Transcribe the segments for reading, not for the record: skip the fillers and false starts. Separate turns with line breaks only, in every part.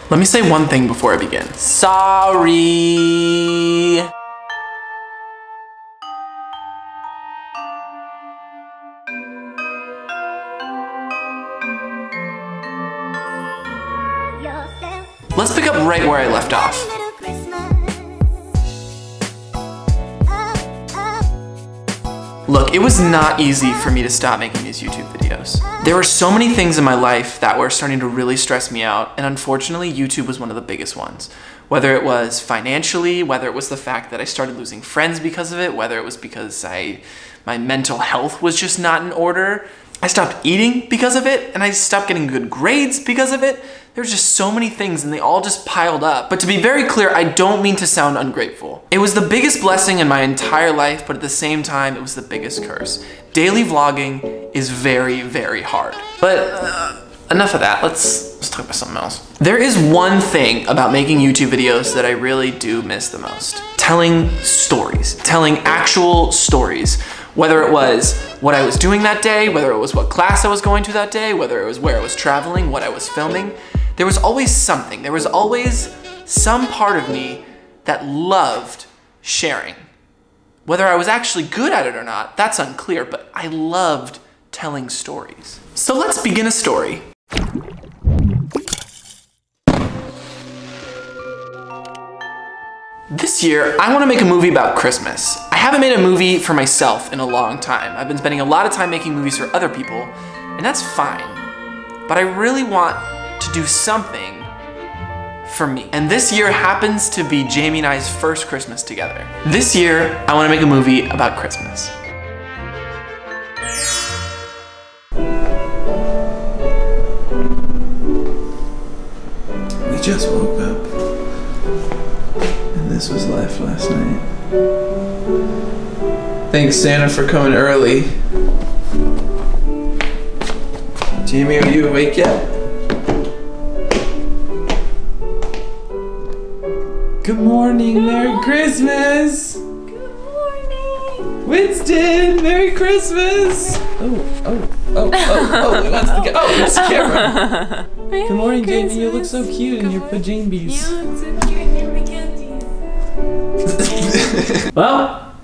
Let me say one thing before I begin. Sorry. Let's pick up right where I left off. Look, it was not easy for me to stop making these YouTube videos. There were so many things in my life that were starting to really stress me out, and unfortunately, YouTube was one of the biggest ones. Whether it was financially, whether it was the fact that I started losing friends because of it, whether it was because my mental health was just not in order. I stopped eating because of it, and I stopped getting good grades because of it. There's just so many things, and they all just piled up. But to be very clear, I don't mean to sound ungrateful. It was the biggest blessing in my entire life, but at the same time, it was the biggest curse. Daily vlogging is very, very hard. But enough of that. Let's talk about something else. There is one thing about making YouTube videos that I really do miss the most. Telling stories. Telling actual stories. Whether it was what I was doing that day, whether it was what class I was going to that day, whether it was where I was traveling, what I was filming, there was always something. There was always some part of me that loved sharing. Whether I was actually good at it or not, that's unclear, but I loved telling stories. So let's begin a story. This year, I want to make a movie about Christmas. I haven't made a movie for myself in a long time. I've been spending a lot of time making movies for other people, and that's fine. But I really want to do something for me. And this year happens to be Jamie and I's first Christmas together. This year, I want to make a movie about Christmas.
We just woke up. This was life last night. Thanks, Santa, for coming early. Jamie, are you awake yet? Good morning, Merry Christmas!
Good morning!
Winston, Merry Christmas! Oh, it wants to go. Oh, it's the camera. Good morning, Jamie, you look so cute in your pajamas.
You look so cute in your pajamas.
Well,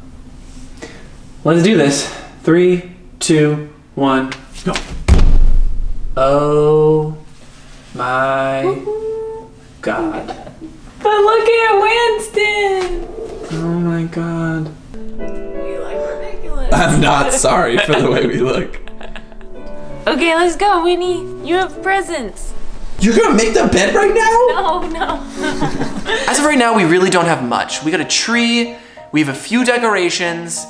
let's do this. 3, 2, 1, go. Oh my God.
But look at Winston!
Oh my God.
We look ridiculous.
I'm not sorry for the way we look.
Okay, let's go, Winnie. You have presents.
You're gonna make the bed right now?
No.
As of right now, we really don't have much. We got a tree, we have a few decorations,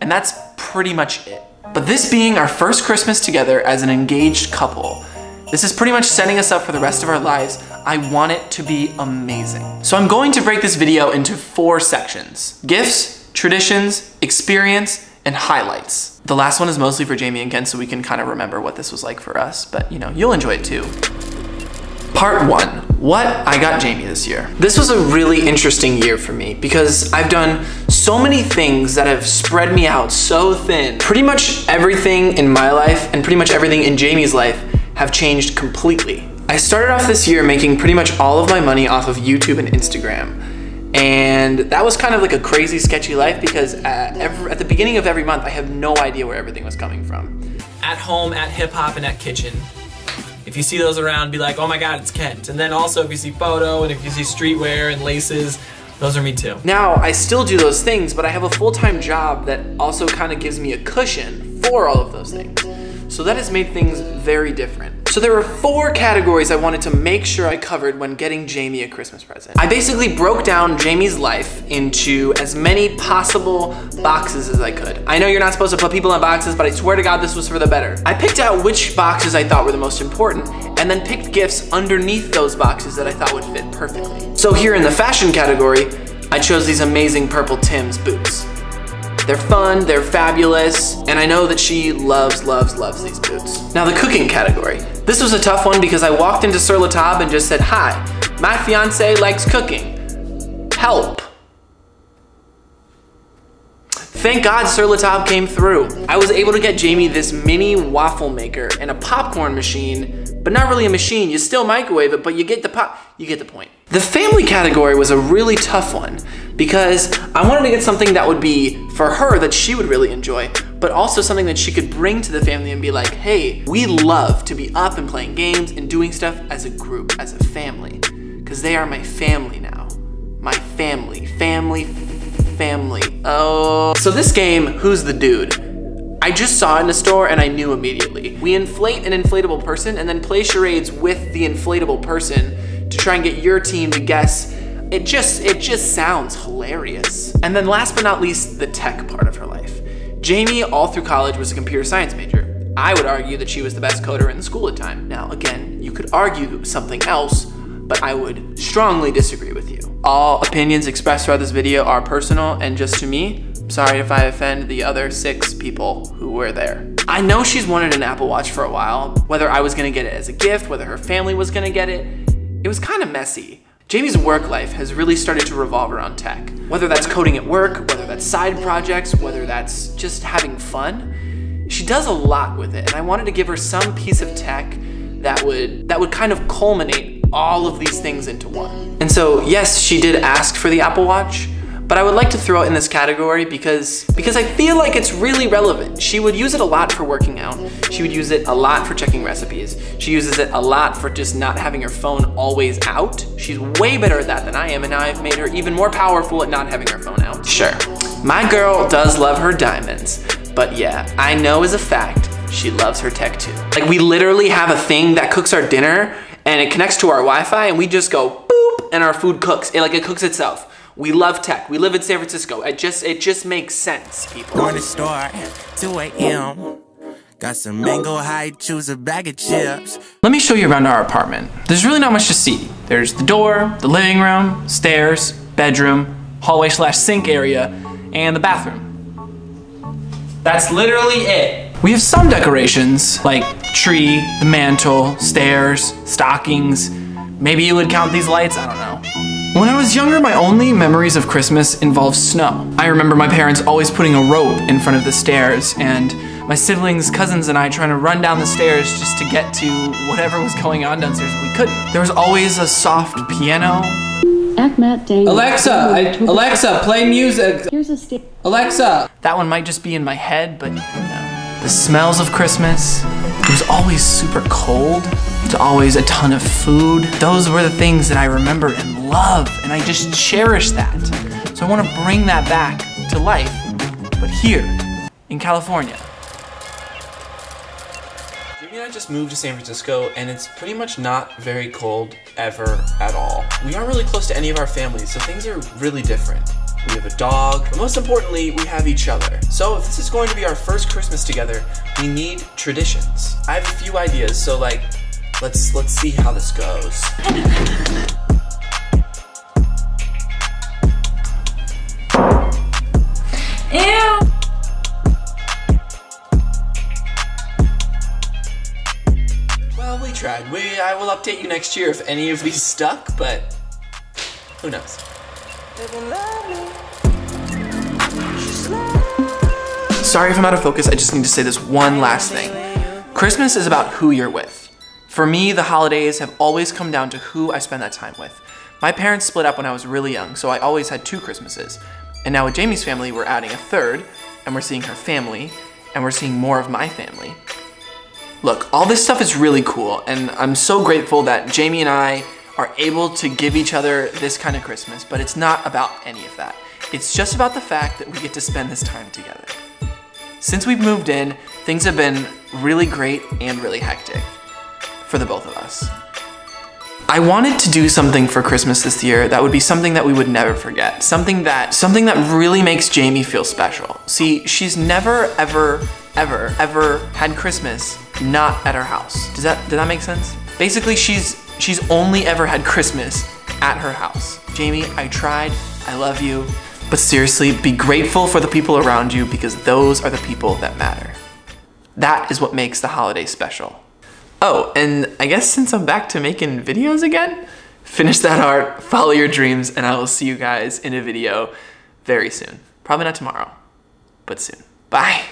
and that's pretty much it. But this being our first Christmas together as an engaged couple, this is pretty much setting us up for the rest of our lives. I want it to be amazing. So I'm going to break this video into 4 sections: gifts, traditions, experience, and highlights. The last one is mostly for Jamie and Ken, so we can kind of remember what this was like for us, but you know, you'll enjoy it too. Part 1, what I got Jamie this year. This was a really interesting year for me because I've done so many things that have spread me out so thin. Pretty much everything in my life and pretty much everything in Jamie's life have changed completely. I started off this year making pretty much all of my money off of YouTube and Instagram. And that was kind of like a crazy, sketchy life because at the beginning of every month, I have no idea where everything was coming from.
At home, at hip hop, and at kitchen. If you see those around, be like, oh my God, it's Kent. And then also if you see photo and if you see streetwear and laces, those are me too.
Now, I still do those things, but I have a full-time job that also kind of gives me a cushion for all of those things. So that has made things very different. So there were 4 categories I wanted to make sure I covered when getting Jamie a Christmas present. I basically broke down Jamie's life into as many possible boxes as I could. I know you're not supposed to put people in boxes, but I swear to God this was for the better. I picked out which boxes I thought were the most important, and then picked gifts underneath those boxes that I thought would fit perfectly. So here in the fashion category, I chose these amazing purple Tim's boots. They're fun, they're fabulous, and I know that she loves these boots. Now the cooking category. This was a tough one because I walked into Sur La Table and just said, hi, my fiance likes cooking. Help. Thank God Sur La Table came through. I was able to get Jamie this mini waffle maker and a popcorn machine but not really a machine. You still microwave it, but you get the point. The family category was a really tough one because I wanted to get something that would be for her that she would really enjoy, but also something that she could bring to the family and be like, hey, we love to be up and playing games and doing stuff as a group, as a family, because they are my family now. My family. Oh. So this game, Who's the Dude? I just saw it in the store and I knew immediately. We inflate an inflatable person and then play charades with the inflatable person to try and get your team to guess. It just sounds hilarious. And then last but not least, the tech part of her life. Jamie, all through college, was a computer science major. I would argue that she was the best coder in the school at the time. Now, again, you could argue something else, but I would strongly disagree with you. All opinions expressed throughout this video are personal and just to me. Sorry if I offend the other 6 people who were there. I know she's wanted an Apple Watch for a while, whether I was gonna get it as a gift, whether her family was gonna get it. It was kind of messy. Jamie's work life has really started to revolve around tech. Whether that's coding at work, whether that's side projects, whether that's just having fun. She does a lot with it, and I wanted to give her some piece of tech that would kind of culminate all of these things into one. And so yes, she did ask for the Apple Watch, but I would like to throw it in this category because I feel like it's really relevant. She would use it a lot for working out. She would use it a lot for checking recipes. She uses it a lot for just not having her phone always out. She's way better at that than I am, and now I've made her even more powerful at not having her phone out. Sure, my girl does love her diamonds, but yeah, I know as a fact, she loves her tech too. Like, we literally have a thing that cooks our dinner and it connects to our Wi-Fi and we just go boop and our food cooks. It cooks itself. We love tech. We live in San Francisco. It just makes sense, people.
Going to store, 2 a.m. Got some mango high, choose a bag of chips.
Let me show you around our apartment. There's really not much to see. There's the door, the living room, stairs, bedroom, hallway/sink area, and the bathroom. That's literally it. We have some decorations, like tree, the mantle, stairs, stockings. Maybe you would count these lights, I don't know. When I was younger, my only memories of Christmas involved snow. I remember my parents always putting a rope in front of the stairs and my siblings, cousins, and I trying to run down the stairs just to get to whatever was going on downstairs. We couldn't. There was always a soft piano.
Alexa, play music. Alexa.
That one might just be in my head, but no. The smells of Christmas. It was always super cold. It's always a ton of food. Those were the things that I remember and love, and I just cherish that. So I want to bring that back to life, but here in California. Jamie and I just moved to San Francisco, and it's pretty much not very cold ever at all. We aren't really close to any of our families, so things are really different. We have a dog, but most importantly, we have each other. So if this is going to be our first Christmas together, we need traditions. I have a few ideas, so let's see how this goes.
Ew!
Well, we tried. I will update you next year if any of these stuck, but who knows? Sorry if I'm out of focus, I just need to say this one last thing. Christmas is about who you're with. For me, the holidays have always come down to who I spend that time with. My parents split up when I was really young, so I always had 2 Christmases. And now with Jamie's family, we're adding a 3rd, and we're seeing her family, and we're seeing more of my family. Look, all this stuff is really cool, and I'm so grateful that Jamie and I are able to give each other this kind of Christmas, but it's not about any of that. It's just about the fact that we get to spend this time together. Since we've moved in, things have been really great and really hectic for the both of us. I wanted to do something for Christmas this year that would be something that we would never forget. Something that really makes Jamie feel special. See, she's never, ever had Christmas not at our house. Did that make sense? Basically, she's only ever had Christmas at her house. Jamie, I tried, I love you, but seriously, be grateful for the people around you because those are the people that matter. That is what makes the holiday special. Oh, and I guess since I'm back to making videos again, finish that art, follow your dreams, and I will see you guys in a video very soon. Probably not tomorrow, but soon. Bye.